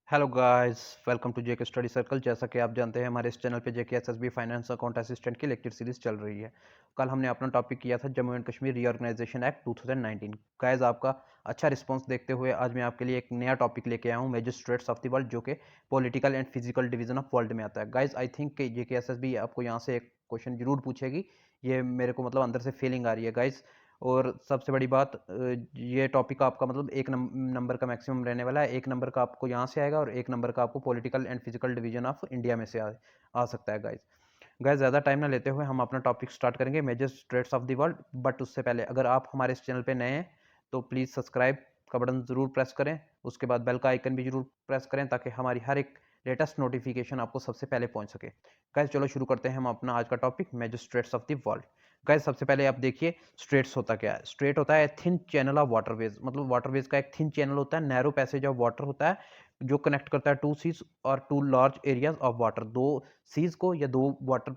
Hello guys, welcome to JK study circle. जैसा कि आप जानते हैं, हमारे इस चैनल पे JK SSB finance account assistant की लेक्चर सीरीज चल रही है। कल हमने अपना टॉपिक किया था Jammu and Kashmir reorganisation act 2019। Guys, आपका अच्छा रिस्पांस देखते हुए आज मैं आपके लिए एक नया टॉपिक लेके आया हूँ, मैजिस्ट्रेट्स ऑफ द वर्ल्ड, जो कि political and physical division of world में आता है। गाइस, आई थिंक कि जेके एसएसबी आपको यहाँ से एक क्वेश्चन जरूर पूछेगी। ये मेरे को मतलब अंदर से फीलिंग आ रही है गाइस। और सबसे बड़ी बात, ये टॉपिक आपका मतलब एक नंबर का मैक्सिमम रहने वाला है। एक नंबर का आपको यहाँ से आएगा और एक नंबर का आपको political and physical division of India में से आ सकता है गाइज। गाइज, ज़्यादा टाइम ना लेते हुए हम अपना टॉपिक स्टार्ट करेंगे, major states of the world. But उससे पहले अगर आप हमारे इस चैनल पे नए हैं तो प्लीज़ सब्सक्राइब का बटन ज़रूर प्रेस करें। उसके बाद बेल का आइकन भी जरूर प्रेस करें ताकि हमारी हर एक लेटेस्ट नोटिफिकेशन आपको सबसे पहले पहुंच सके। गाइज, चलो शुरू करते हैं हम अपना आज का topic, major states of the world. Guys, सबसे पहले आप देखिए स्ट्रेट्स होता क्या है। स्ट्रेट होता है थिन चैनल ऑफ वाटरवेज, मतलब वाटरवेज का एक थिन चैनल होता है, नैरो पैसेज ऑफ वाटर होता है जो कनेक्ट करता है टू सीज और two large areas of water. दो सीज को या दो वाटर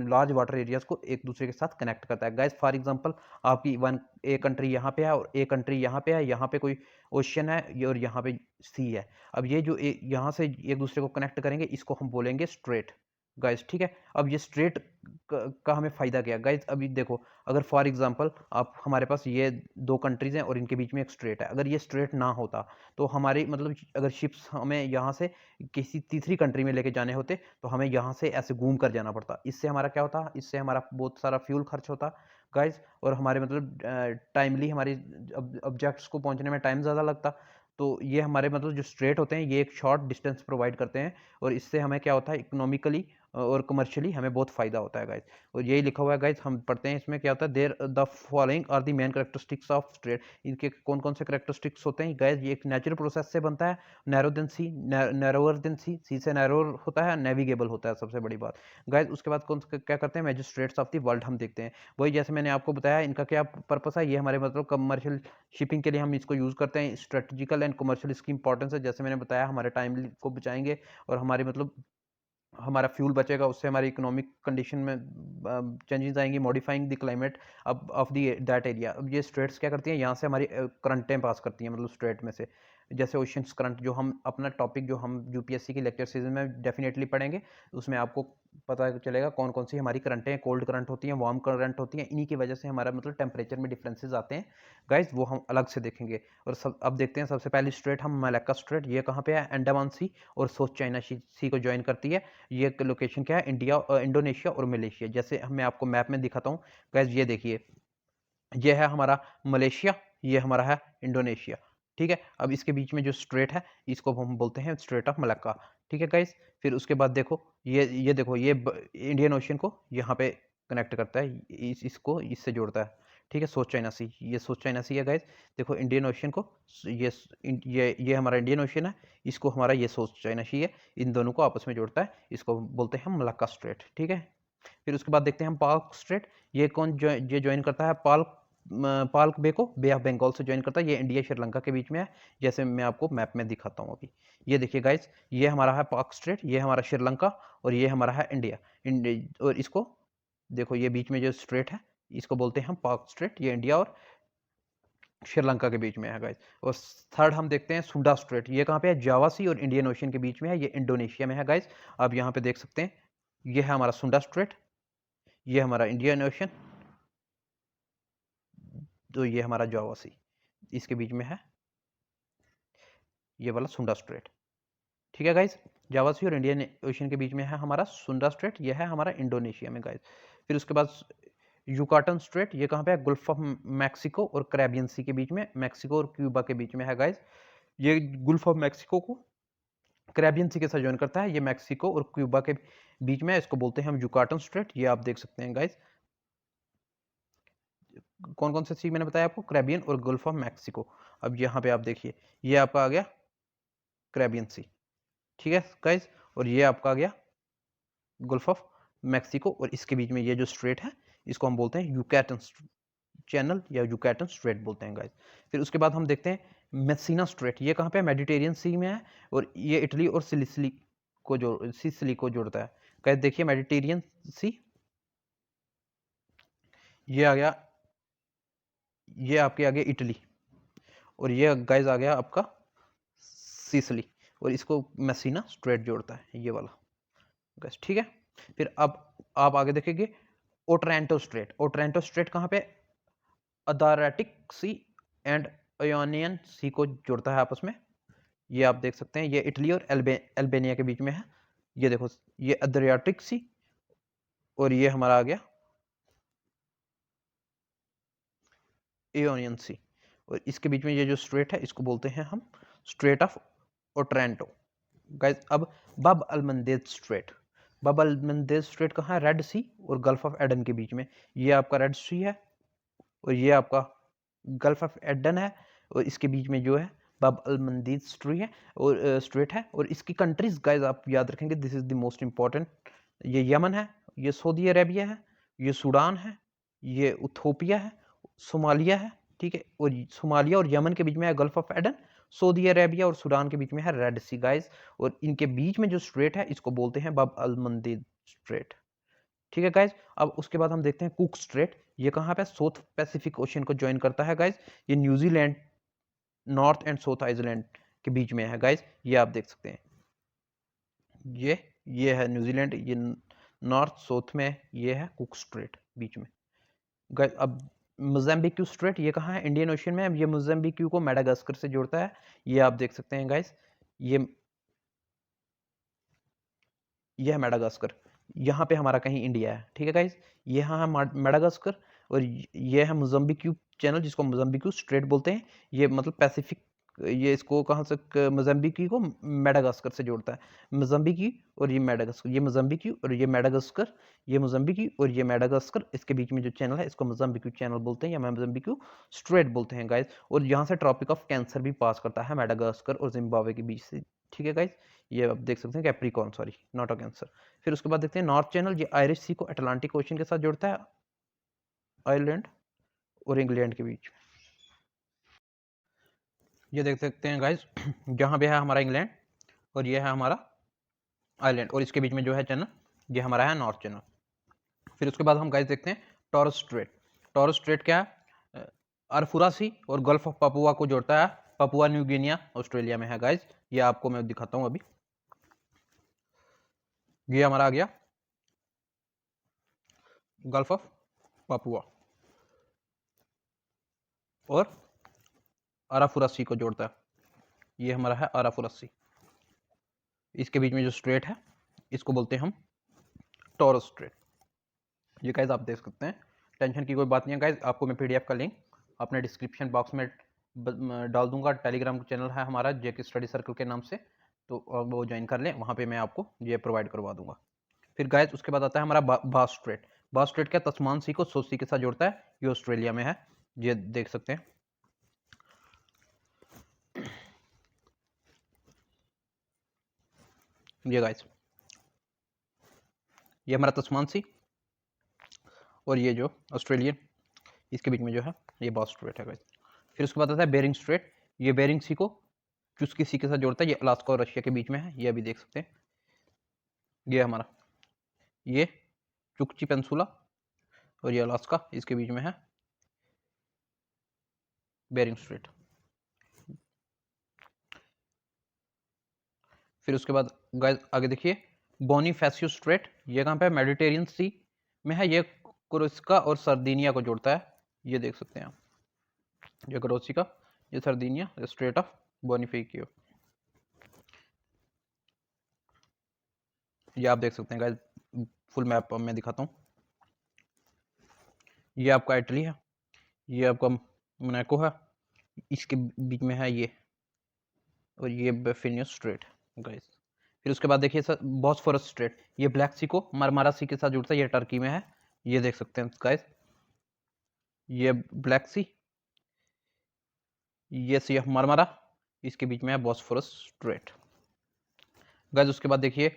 लार्ज वाटर एरियाज को एक दूसरे के साथ कनेक्ट करता है। गाइस, फॉर एग्जांपल, आपकी वन ए कंट्री यहाँ पे है और ए कंट्री यहाँ पे है। यहाँ पे कोई ओशन है और यहाँ पे सी है। अब ये जो यहाँ से एक दूसरे को कनेक्ट करेंगे, इसको हम बोलेंगे स्ट्रेट। गाइस, ठीक है। अब ये स्ट्रेट का हमें फायदा क्या है गाइज? अभी देखो, अगर फॉर एग्जांपल आप हमारे पास ये दो कंट्रीज हैं और इनके बीच में एक स्ट्रेट है, अगर ये स्ट्रेट ना होता तो हमारी मतलब अगर शिप्स हमें यहाँ से किसी तीसरी कंट्री में लेके जाने होते तो हमें यहाँ से ऐसे घूम कर जाना पड़ता। इससे हमारा क्या होता? इससे हमारा बहुत सारा फ्यूल खर्च होता गाइज, और हमारे मतलब टाइमली हमारी ऑब्जेक्ट्स को पहुंचने में टाइम ज़्यादा लगता। तो ये हमारे मतलब जो स्ट्रेट होते हैं ये एक शॉर्ट डिस्टेंस प्रोवाइड करते हैं और इससे हमें क्या होता है, इकोनॉमिकली और कमर्शियली हमें बहुत फायदा होता है गाइज। और यही लिखा हुआ है गाइज, हम पढ़ते हैं इसमें क्या होता है, there the following are the main characteristics of strait. इनके कौन कौन से कैरेक्टरिस्टिक्स होते हैं गाइज? ये एक नेचुरल प्रोसेस से बनता है, नैरो देन सी, नैरोअर देन सी, सी से नैरोअर होता है, नेविगेबल होता है, सबसे बड़ी बात गाइज। उसके बाद कौन क्या करते हैं, मैजिस्ट्रेट्स ऑफ द वर्ल्ड हम देखते हैं। वही जैसे मैंने आपको बताया, इनका क्या पर्पस है, ये हमारे मतलब कमर्शियल शिपिंग के लिए हम इसको यूज़ करते हैं। स्ट्रेटेजिकल एंड कमर्शियल इसकी इंपॉर्टेंस है, जैसे मैंने बताया, हमारे टाइम को बचाएंगे और हमारे मतलब हमारा फ्यूल बचेगा, उससे हमारी इकोनॉमिक कंडीशन में चेंजेस आएंगी, मॉडिफाइंग द क्लाइमेट अब ऑफ दी दैट एरिया। अब ये स्ट्रेट्स क्या करती हैं, यहाँ से हमारी करंटें पास करती हैं, मतलब स्ट्रेट में से, जैसे ओशंस करंट, जो हम अपना टॉपिक जो हम यूपीएससी की लेक्चर सीरीज में डेफिनेटली पढ़ेंगे, उसमें आपको पता चलेगा कौन कौन सी हमारी करंटें हैं। कोल्ड करंट होती हैं, वार्म करंट होती हैं, इन्हीं की वजह से हमारा मतलब टेम्परेचर में डिफरेंसेस आते हैं गाइज, वो हम अलग से देखेंगे। और सब अब देखते हैं, सबसे पहली स्ट्रेट हम मलक्का स्ट्रेट, ये कहाँ पे है, अंडमान सी और साउथ चाइना सी को ज्वाइन करती है। ये लोकेशन क्या है, इंडिया, इंडोनेशिया और मलेशिया। जैसे मैं आपको मैप में दिखाता हूँ गाइस, ये देखिए, ये है हमारा मलेशिया, ये हमारा है इंडोनेशिया। ठीक है। अब इसके बीच में जो स्ट्रेट है, इसको हम बोलते हैं स्ट्रेट ऑफ मलक्का। ठीक है गाइस। फिर उसके बाद देखो, ये देखो, ये इंडियन ओशन को यहाँ पे कनेक्ट करता है, इसको इससे जोड़ता है। ठीक है। साउथ चाइना सी, ये साउथ चाइना सी है गाइस। देखो, इंडियन ओशन को, ये ये हमारा इंडियन ओशन है, इसको हमारा ये साउथ चाइना सी है, इन दोनों को आपस में जोड़ता है, इसको बोलते हैं मलक्का स्ट्रेट। ठीक है। फिर उसके बाद देखते हैं हम पाल्क स्ट्रेट, ये कौन ये ज्वाइन करता है, पाल्क बे को बे ऑफ बंगाल से ज्वाइन करता है। ये इंडिया श्रीलंका के बीच में है, जैसे मैं आपको मैप में दिखाता हूँ अभी। ये देखिए गाइस, ये हमारा है पाक स्ट्रेट, ये हमारा श्रीलंका और ये हमारा है इंडिया। और इसको देखो, ये बीच में जो स्ट्रेट है, इसको बोलते हैं हम पाक स्ट्रेट, ये इंडिया और श्रीलंका के बीच में है गाइस। और थर्ड हम देखते हैं सुंडा स्ट्रेट, ये कहाँ पे है, जावा सी और इंडियन ओशन के बीच में है, ये इंडोनेशिया में है गाइस। आप यहाँ पे देख सकते हैं, ये है हमारा सुंडा स्ट्रेट, ये हमारा इंडियन ओशन, तो ये हमारा जावा सी, इसके बीच में है ये वाला सुंडा स्ट्रेट। ठीक है गाइज। जावा सी और इंडियन ओशन के बीच में है हमारा सुंडा स्ट्रेट, ये है हमारा इंडोनेशिया में गाइज। फिर उसके बाद युकाटन स्ट्रेट, ये कहाँ पे है, गुल्फ ऑफ मैक्सिको और कैरेबियन सी के बीच में, मैक्सिको और क्यूबा के बीच में है गाइज। ये गुल्फ ऑफ मैक्सिको को कैरेबियन सी के साथ ज्वाइन करता है, ये मैक्सिको और क्यूबा के बीच में है, इसको बोलते हैं हम युकाटन स्ट्रेट। ये आप देख सकते हैं गाइज, कौन कौन से सी मैंने बताया आपको, कैरेबियन और गुल्फ ऑफ मैक्सिको। अब यहाँ पे आप देखिए, ये आपका आ गया कैरेबियन सी। ठीक है गाइज। और ये आपका आ गया गुल्फ ऑफ मैक्सिको, और इसके बीच में ये जो स्ट्रेट है, इसको हम बोलते हैं यूकैटन चैनल या यूकैटन स्ट्रेट बोलते हैं गाइज। फिर उसके बाद हम देखते हैं मेसिना स्ट्रेट, ये कहाँ पे है, मेडिटेरियन सी में है और ये इटली और सिसिली को जोड़ता है गाइज। देखिए, मेडिटेरियन सी, ये आ गया, ये आपके आ गया इटली, और ये गाइज आ गया आपका सिसिली। और इसको मेसिना स्ट्रेट जोड़ता है, ये वाला गैस, ठीक है। फिर अब आप आगे देखेंगे ओट्रांटो स्ट्रेट। ओट्रांटो स्ट्रेट कहाँ पे? अदारियाटिक सी एंड आयोनियन सी को जोड़ता है आपस में। ये आप देख सकते हैं, ये इटली और अल्बानिया के बीच में है। ये देखो, ये अद्रियाटिक सी और ये हमारा आ गया एओनियन सी, और इसके बीच में ये जो स्ट्रेट है इसको बोलते हैं हम स्ट्रेट ऑफ ओट्रांटो। गाइस अब बब अलमंदेज स्ट्रेट। बब अलमंदेज स्ट्रेट कहाँ है? रेड सी और गल्फ ऑफ एडन के बीच में। ये आपका रेड सी है और ये आपका गल्फ ऑफ एडन है, और इसके बीच में जो है बब अलमंदीज स्ट्री है और स्ट्रेट है। और इसकी कंट्रीज गाइस आप याद रखेंगे, this is the most important. ये यमन है, ये सऊदी अरेबिया है, ये सूडान है, ये इथोपिया है, सोमालिया है, ठीक है। और सोमालिया और यमन के बीच में है gulf of Aden, Saudi Arabia और सूडान के बीच में है रेड सी गाइस। और इनके बीच में जो स्ट्रेट है इसको बोलते हैं बब अलमंदीज स्ट्रेट, ठीक है गाइज। अब उसके बाद हम देखते हैं कुक स्ट्रेट। ये कहाँ पे? साउथ पैसिफिक ओशन को ज्वाइन करता है गाइज। ये New Zealand, north and south island के बीच में है गाइज। ये आप देख सकते हैं, ये है न्यूजीलैंड, ये नॉर्थ साउथ में, ये है कुक स्ट्रेट बीच में गाइज। अब मोज़ाम्बिक स्ट्रेट, ये कहाँ है? इंडियन ओशन में। ये मोज़ाम्बिक को मेडागास्कर से जोड़ता है, ये आप देख सकते हैं गाइज। ये है मेडागास्कर, यहाँ पे हमारा कहीं इंडिया है, ठीक है गाइज। ये हाँ है मेडागास्कर, और ये है मोज़ाम्बिक चैनल जिसको मोज़ाम्बिक स्ट्रेट बोलते हैं। ये मतलब पैसिफिक, ये इसको कहाँ से? मोज़ाम्बिक को मेडागास्कर से जोड़ता है। मोज़ाम्बिक और ये मेडागास्कर, ये मोज़ाम्बिक और ये मेडागास्कर, ये मोज़ाम्बिक और ये मेडागास्कर, इसके बीच में जो चैनल है इसको मोज़ाम्बिक चैनल बोलते हैं या मोज़ाम्बिक स्ट्रेट बोलते हैं गाइज। और यहाँ से ट्रॉपिक ऑफ कैंसर भी पास करता है मेडागास्कर और जिम्बाब्वे के बीच से, ठीक है गाइज। ये आप देख सकते हैं, Capricorn, sorry not a cancer. फिर उसके बाद देखते हैं नॉर्थ चैनल, ये आयरिश सी को अटलांटिक ओशन के साथ जोड़ता है, आयरलैंड और इंग्लैंड के बीच। ये देख सकते हैं गाइज, जहाँ पे है हमारा इंग्लैंड और ये है हमारा आयरलैंड, और इसके बीच में जो है चैनल, ये हमारा है नॉर्थ चैनल। फिर उसके बाद हम गाइज देखते हैं टॉरस स्ट्रेट। टॉरस स्ट्रेट क्या है? अरफुरा सी और गल्फ ऑफ पापुआ को जोड़ता है। पापुआ न्यू गिनिया ऑस्ट्रेलिया में है गाइज। ये आपको मैं दिखाता हूँ अभी। ये हमारा आ गया गल्फ ऑफ पापुआ और अराफुरा सी को जोड़ता है। ये हमारा है अराफुरा सी। इसके बीच में जो स्ट्रेट है इसको बोलते हैं हम टॉरस स्ट्रेट। ये गाइस आप देख सकते हैं, टेंशन की कोई बात नहीं है गाइस। आपको मैं पीडीएफ का लिंक अपने डिस्क्रिप्शन बॉक्स में डाल दूंगा। टेलीग्राम चैनल है हमारा जेके स्टडी सर्कल के नाम से, तो वो ज्वाइन कर लें, वहाँ पे मैं आपको ये प्रोवाइड करवा दूंगा। फिर गाइस उसके बाद आता है हमारा बास स्ट्रेट। बास स्ट्रेट क्या? तस्मान सी को सोसी के साथ जोड़ता है। ये ऑस्ट्रेलिया में है, ये देख सकते हैं। ये गाइस, ये हमारा तस्मान सी और ये जो ऑस्ट्रेलियन, इसके बीच में जो है ये बास स्ट्रेट है गाइस। फिर उसके बाद आता है बेरिंग स्ट्रेट। ये बेरिंग सी को चुस्की सी के साथ जोड़ता है। ये अलास्का और रशिया के बीच में है, ये अभी देख सकते हैं। ये हमारा ये चुकची पेंसुला और ये अलास्का, इसके बीच में है बेरिंग स्ट्रेट। फिर उसके बाद गाइस आगे देखिए बोनीफेसियो स्ट्रेट। ये कहाँ पे है? मेडिटेरियन सी में है। ये कोर्सिका और सर्दिनिया को जोड़ता है, ये देख सकते हैं आप। ये कोर्सिका, ये सर्दिनिया, स्ट्रेट ऑफ बोनीफेसियो, ये आप देख सकते हैं गाइस। फुल मैप मैं दिखाता हूँ। ये आपका इटली है, ये आपका मोनाको है, इसके बीच में है ये, और ये बेफिनियस स्ट्रेट गाइस। फिर उसके बाद देखिए सर बॉस्फोरस स्ट्रेट। ये ब्लैक सी को मरमारा सी के साथ जुड़ता है, ये टर्की में है, ये देख सकते हैं गाइस। ये ब्लैक सी, ये सी ऑफ मरमारा, इसके बीच में है बॉस्फोरस स्ट्रेट गाइस। उसके बाद देखिए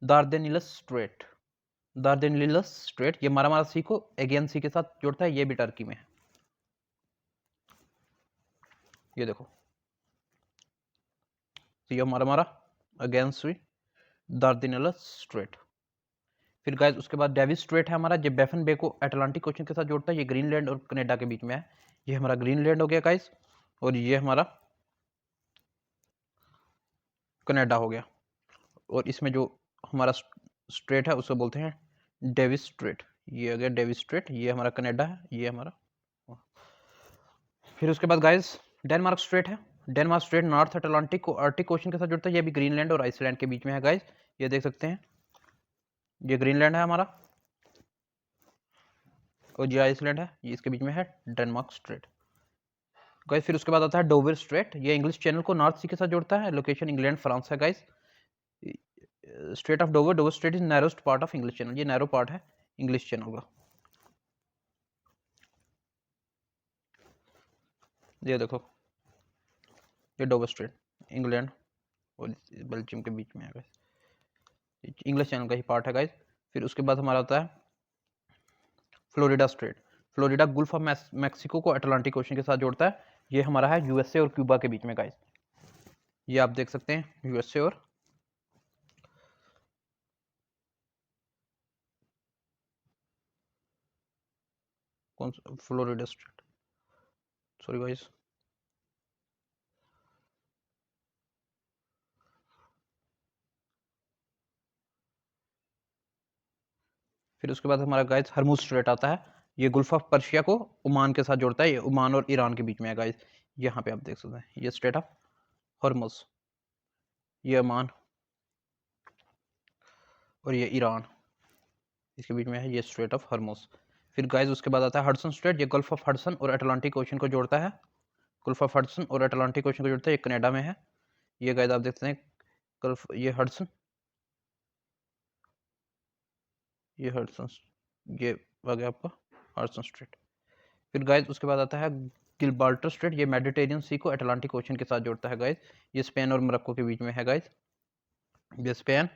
दार्देनिलस स्ट्रेट। दार्देनिलस स्ट्रेट, ये मरमारा सी को एगियन सी के साथ जोड़ता है, ये भी टर्की में है, ये देखो sea of Marmara Aegean sea, Dardanelles strait. फिर गाइस उसके बाद डेविस स्ट्रेट है हमारा, जो बैफन बे को अटलांटिक ओशन के साथ जोड़ता है, ये ग्रीनलैंड और कनाडा के बीच में है, ये हमारा ग्रीनलैंड हो गया गाइस। और ये हमारा कनाडा हो गया। और इसमें जो हमारा स्ट्रेट है उसे बोलते हैं डेविस स्ट्रेट। ये आ गया डेविस स्ट्रेट, ये हमारा कनाडा है, ये हमारा। फिर उसके बाद गाइस डेनमार्क स्ट्रेट है। डेनमार्क स्ट्रेट नॉर्थ अटलांटिक को आर्टिक ओशन के साथ जुड़ता है। ये भी ग्रीनलैंड और आइसलैंड के बीच में है गाइस, ये देख सकते हैं। ये ग्रीनलैंड है हमारा और ये आइसलैंड है, ये इसके बीच में है डेनमार्क स्ट्रेट गाइस। फिर उसके बाद आता है डोवर स्ट्रेट। ये इंग्लिश चैनल को नॉर्थ सी के साथ जोड़ता है। लोकेशन इंग्लैंड फ्रांस है guys. Strait of Dover, Dover strait is narrowest part of English Channel. ये नैरो पार्ट है इंग्लिश चैनल का। ये देखो, ये डोवर स्ट्रेट इंग्लैंड और बेल्जियम के बीच में है गाइस। इंग्लिश चैनल का ही पार्ट है गाइस। फिर उसके बाद हमारा आता है Florida straight. Florida Gulf of Mexico को अटलांटिक ओशन के साथ जोड़ता है। ये हमारा है यूएसए और क्यूबा के बीच में गाइस। ये आप देख सकते हैं यूएसए और कौन सा फ्लोरिडा स्ट्रेट, सॉरी गाइस। फिर उसके बाद हमारा गाइस हरमुज स्ट्रेट आता है। ये गुल्फ ऑफ पर्शिया को ओमान के साथ जोड़ता है। ये ओमान और ईरान के बीच में है गाइस। यहाँ पे आप देख सकते हैं ये स्ट्रेट ऑफ हरमुज, ये ओमान और ये ईरान, इसके बीच में है ये स्ट्रेट ऑफ हरमुज। फिर गाइस उसके बाद आता है हडसन स्ट्रेट। ये गल्फ ऑफ हडसन और अटलांटिक ओशन को जोड़ता है। गल्फ ऑफ हडसन और अटलांटिक ओशन को जोड़ता है, ये कनाडा में है। ये गाइस आप देखते हैं गल्फ, ये हडसन, ये हडसन, ये आ गया आपका हडसन स्ट्रेट। फिर गाइस उसके बाद आता है गिलबार्टर स्ट्रेट। ये मेडिटेरियन सी को अटलांटिक ओशन के साथ जोड़ता है गाइस। ये स्पेन और मोरक्को के बीच में है गाइस। ये स्पेन,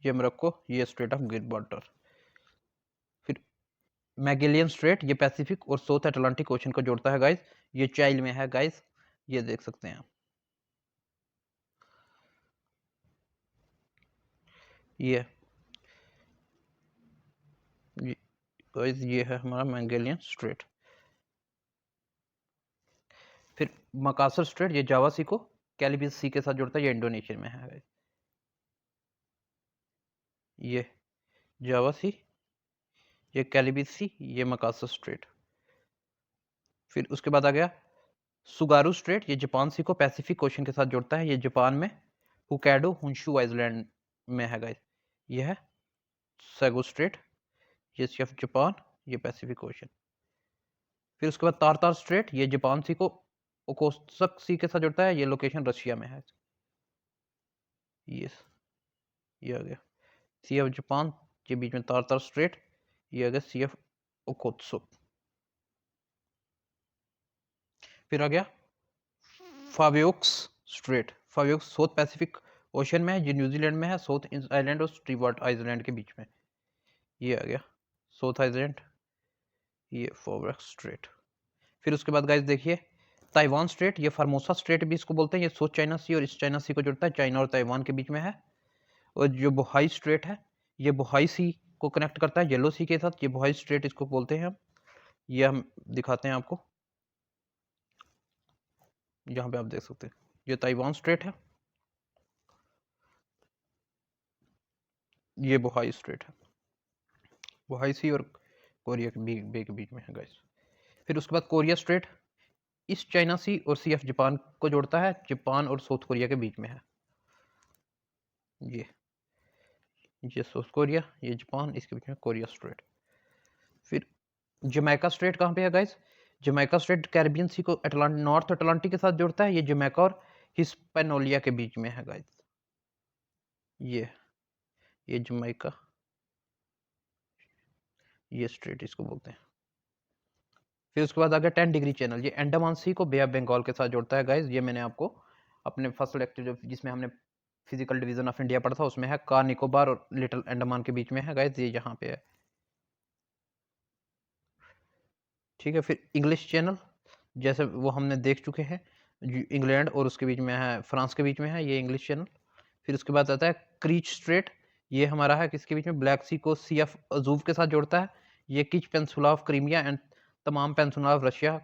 ये मोरक्को, ये स्ट्रेट ऑफ गिलबार्टर। फिर मैगेलियन स्ट्रेट, ये पैसिफिक और साउथ अटलांटिक ओशन को जोड़ता है गाइस। ये चाइल में है गाइस, ये देख सकते हैं। ये गाइस ये है हमारा मैगेलियन स्ट्रेट। फिर मकासर स्ट्रेट, ये जावा सी को कैलिबियन सी के साथ जोड़ता है। ये इंडोनेशिया में है गाइस। ये जावा सी, ये कैलिबियन सी, ये मकासर स्ट्रेट। फिर उसके बाद आ गया सुगारू स्ट्रेट। ये जापान सी को पैसिफिक ओशन के साथ जोड़ता है। ये जापान में हुकैडो हुंशु आइलैंड में है गाइस। ये है सैगो स्ट्रेट, ये सिर्फ जापान, ये पैसिफिक ओशन। फिर उसके बाद तारतार स्ट्रेट, ये जापान सी को ओकोत्सक सी के साथ जोड़ता है। ये लोकेशन रशिया में है। ये आ गया सी ऑफ जापान, ये बीच में तारतार स्ट्रेट, ये आ गया सी ऑफ ओकोत्सुक। फिर आ गया फावेओक्स स्ट्रेट। फावेओक्स साउथ पैसिफिक ओशन में है। ये न्यूजीलैंड में है, साउथ आइलैंड और स्टीवर्ट आइलैंड के बीच में। ये आ गया साउथ आइलैंड, ये फावेओक्स स्ट्रेट। फिर उसके बाद गाइस देखिए ताइवान स्ट्रेट। ये फार्मोसा स्ट्रेट भी इसको बोलते हैं। ये साउथ चाइना सी और ईस्ट चाइना सी को जोड़ता है, चाइना और ताइवान के बीच में है। और जो बोहाई स्ट्रेट है, ये बोहाई सी को कनेक्ट करता है येलो सी के साथ। ये बोहाई स्ट्रेट इसको बोलते हैं हम। ये हम दिखाते हैं आपको, यहाँ पे आप देख सकते हैं ये ताइवान स्ट्रेट है, ये बोहाई स्ट्रेट है। बोहाई सी और कोरिया के बे के बीच में है गाइस। फिर उसके बाद कोरिया स्ट्रेट ईस्ट चाइना सी और सी ऑफ जापान को जोड़ता है। जापान और साउथ कोरिया के बीच में है। ये साउथ कोरिया, ये जापान, इसके बीच में कोरिया स्ट्रेट। फिर जमैका स्ट्रेट कहाँ पे है गाइस? जमैका स्ट्रेट कैरिबियन सी को नॉर्थ अटलांटिक के साथ जोड़ता है। ये जमैका और हिस्पैनोलिया के बीच में है गाइस। ये जमैका, ये स्ट्रेट इसको बोलते हैं। फिर उसके बाद आ गया 10 डिग्री चैनल। ये अंडमान सी को बे ऑफ बंगाल के साथ जोड़ता है गाइस। ये मैंने आपको अपने फर्स्ट लेक्चर जिसमें हमने फिजिकल डिवीजन ऑफ इंडिया पढ़ा था उसमें है। कार निकोबार और लिटिल अंडमान के बीच में है गाइस, ये यहाँ पे है। ठीक है। फिर इंग्लिश चैनल जैसे वो हमने देख चुके हैं, इंग्लैंड और उसके बीच में है, फ्रांस के बीच में है ये इंग्लिश चैनल। फिर उसके बाद आता है क्रीच स्ट्रेट। ये हमारा है किसके बीच में? ब्लैक सी को सी ऑफ अजूव के साथ जोड़ता है। ये किच पेंसुला ऑफ क्रीमिया एंड तमाम पेंसुला ऑफ रशिया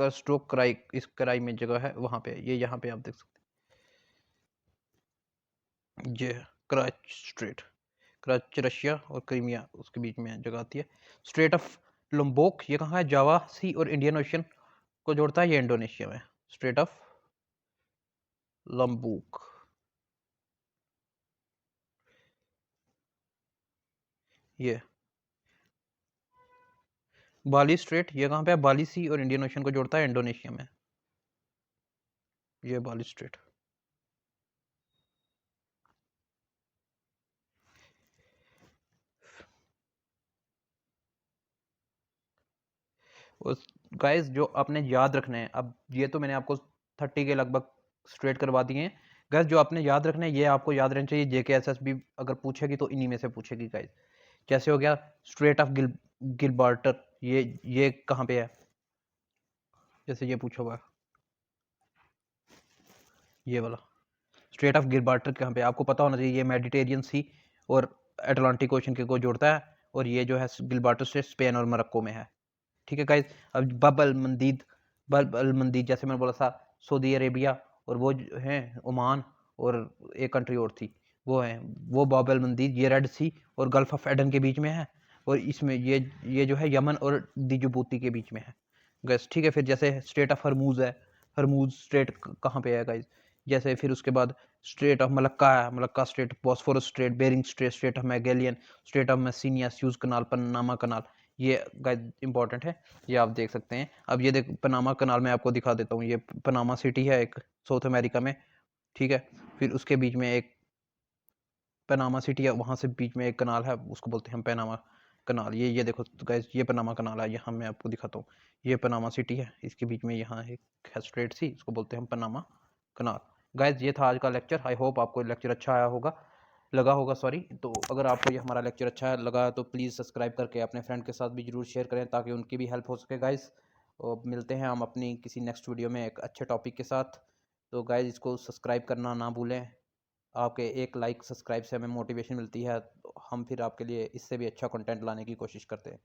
स्ट्रोक कराई, इस कराई में जगह है वहां पे, ये यहाँ पे आप देख सकते हैं, ये कराच स्ट्रेट, कराची रशिया और क्रीमिया उसके बीच में जगह आती है। स्ट्रेट ऑफ लंबोक ये कहाँ है, जावा सी और इंडियन ओशन को जोड़ता है, ये इंडोनेशिया में। स्ट्रेट ऑफ लंबोक, ये बाली स्ट्रेट ये कहाँ पे है, बाली सी और इंडियन ओशन को जोड़ता है, इंडोनेशिया में, ये बाली स्ट्रेट। गाइस जो आपने याद रखना है, अब ये तो मैंने आपको 30 के लगभग स्ट्रेट करवा दिए हैं। गाइस जो आपने याद रखना है ये आपको याद रहना चाहिए, जेकेएसएसबी अगर पूछेगी तो इन्हीं में से पूछेगी गाइस। जैसे हो गया स्ट्रेट ऑफ गिलबार्टर, ये कहाँ पे है, जैसे ये पूछा हुआ ये वाला स्ट्रेट ऑफ गिलबार्टर कहाँ पे, आपको पता होना चाहिए, ये मेडिटेरियन सी और अटलांटिक ओशन के को जोड़ता है, और ये जो है गिलबार्टर से स्पेन और मोरक्को में है। ठीक है गाइस। अब बब अल मंदीद जैसे मैंने बोला था, सऊदी अरेबिया और वो हैं ओमान, और एक कंट्री और थी वो है, वो बाब अल मंदीद, ये रेड सी और गल्फ ऑफ एडन के बीच में है, और इसमें ये जो है यमन और डिजबूती के बीच में है गाइस। ठीक है, फिर जैसे स्ट्रेट ऑफ हरमूज है, हरमूज स्ट्रेट कहाँ पे है गाइस, जैसे फिर उसके बाद स्ट्रेट ऑफ मलक्का है, Malacca strait, Bosphorus strait, Bering strait, strait of Magellan, strait of Messina, Suez canal, Panama canal, ये गाइस इंपॉर्टेंट है, ये आप देख सकते हैं। अब ये देख पनामा कनाल मैं आपको दिखा देता हूँ, ये पनामा सिटी है एक साउथ अमेरिका में। ठीक है, फिर उसके बीच में एक पनामा सिटी है, वहां से बीच में एक कनाल है, उसको बोलते हैं हम पनामा कनाल। ये देखो गाइस, ये पनामा कनाल है, यहाँ मैं आपको दिखाता हूँ, ये पनामा सिटी है, इसके बीच में यहाँ एक है स्ट्रेट सी, इसको बोलते हैं हम पनामा कनाल। गाइस ये था आज का लेक्चर, आई होप आपको लेक्चर अच्छा आया होगा, लगा होगा सॉरी। तो अगर आपको ये हमारा लेक्चर अच्छा लगा तो प्लीज़ सब्सक्राइब करके अपने फ्रेंड के साथ भी जरूर शेयर करें, ताकि उनकी भी हेल्प हो सके गाइस। और मिलते हैं हम अपनी किसी नेक्स्ट वीडियो में एक अच्छे टॉपिक के साथ। तो गाइस इसको सब्सक्राइब करना ना भूलें, आपके एक लाइक सब्सक्राइब से हमें मोटिवेशन मिलती है, तो हम फिर आपके लिए इससे भी अच्छा कंटेंट लाने की कोशिश करते हैं।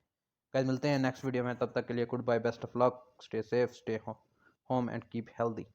गाइस मिलते हैं नेक्स्ट वीडियो में, तब तक के लिए good bye, best of luck, stay safe, stay home and keep healthy.